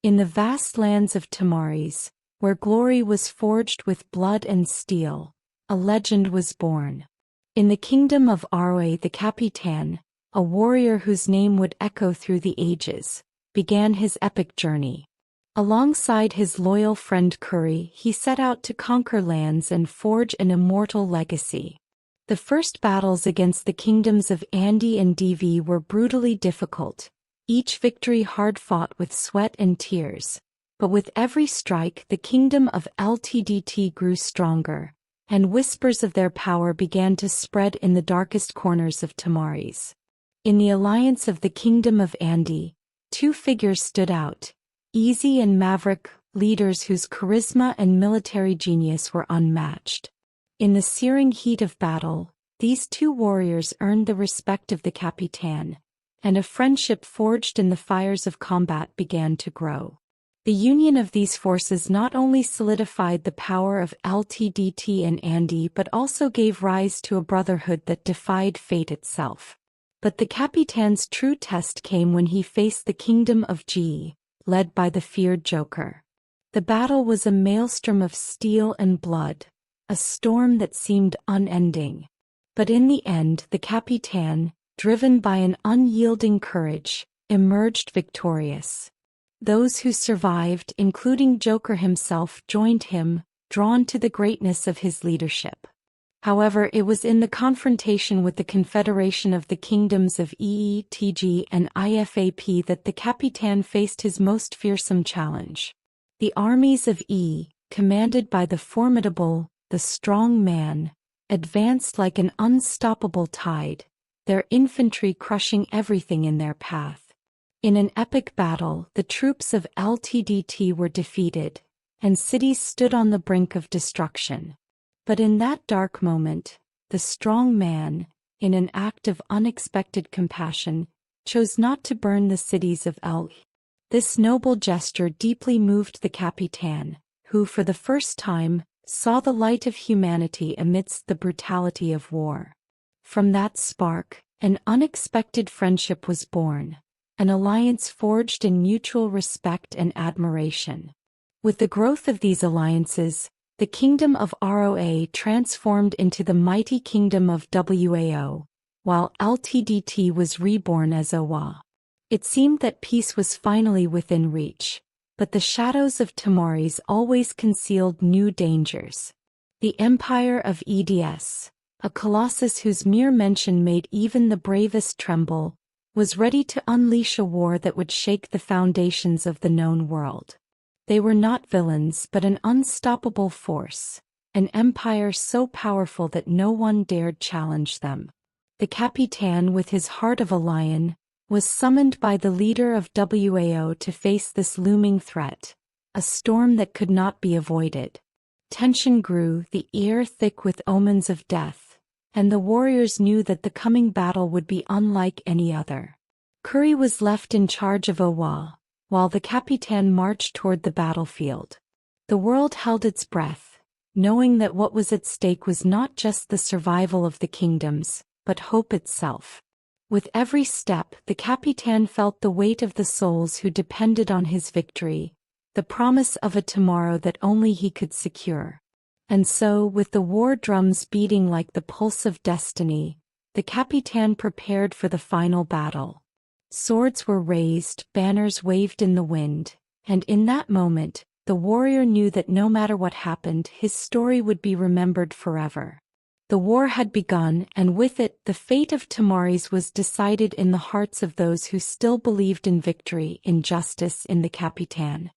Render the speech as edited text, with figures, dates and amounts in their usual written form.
In the vast lands of Tamaris, where glory was forged with blood and steel, a legend was born. In the kingdom of Roa TheCapitan, a warrior whose name would echo through the ages, began his epic journey. Alongside his loyal friend Curry, he set out to conquer lands and forge an immortal legacy. The first battles against the kingdoms of Andy and DV were brutally difficult, each victory hard-fought with sweat and tears. But with every strike, the kingdom of LTDT grew stronger, and whispers of their power began to spread in the darkest corners of Tamaris. In the alliance of the kingdom of Andy, two figures stood out: Easy and Maverick, leaders whose charisma and military genius were unmatched. In the searing heat of battle, these two warriors earned the respect of the Capitan, and a friendship forged in the fires of combat began to grow. The union of these forces not only solidified the power of LTDT and Andy but also gave rise to a brotherhood that defied fate itself. But the Capitan's true test came when he faced the kingdom of G, led by the feared Joker. The battle was a maelstrom of steel and blood, a storm that seemed unending. But in the end, the Capitan, driven by an unyielding courage, emerged victorious. Those who survived, including Joker himself, joined him, drawn to the greatness of his leadership. However, it was in the confrontation with the Confederation of the Kingdoms of EETG and IFAP that the Capitan faced his most fearsome challenge. The armies of E, commanded by the formidable, the strong man, advanced like an unstoppable tide, their infantry crushing everything in their path. In an epic battle, the troops of LTDT were defeated, and cities stood on the brink of destruction. But in that dark moment, the strong man, in an act of unexpected compassion, chose not to burn the cities of L. This noble gesture deeply moved the Capitan, who for the first time saw the light of humanity amidst the brutality of war. From that spark, an unexpected friendship was born, an alliance forged in mutual respect and admiration. With the growth of these alliances, the kingdom of ROA transformed into the mighty kingdom of WAO, while LTDT was reborn as OWA. It seemed that peace was finally within reach, but the shadows of Tamaris always concealed new dangers. The empire of EDS, a colossus whose mere mention made even the bravest tremble, was ready to unleash a war that would shake the foundations of the known world. They were not villains but an unstoppable force, an empire so powerful that no one dared challenge them. The Capitan, with his heart of a lion, was summoned by the leader of WAO to face this looming threat, a storm that could not be avoided. Tension grew, the air thick with omens of death, and the warriors knew that the coming battle would be unlike any other. Curry was left in charge of OWA, while the Capitan marched toward the battlefield. The world held its breath, knowing that what was at stake was not just the survival of the kingdoms, but hope itself. With every step, the Capitan felt the weight of the souls who depended on his victory, the promise of a tomorrow that only he could secure. And so, with the war drums beating like the pulse of destiny, the Capitan prepared for the final battle. Swords were raised, banners waved in the wind, and in that moment, the warrior knew that no matter what happened, his story would be remembered forever. The war had begun, and with it, the fate of Tamaris was decided in the hearts of those who still believed in victory, in justice, in the Capitan.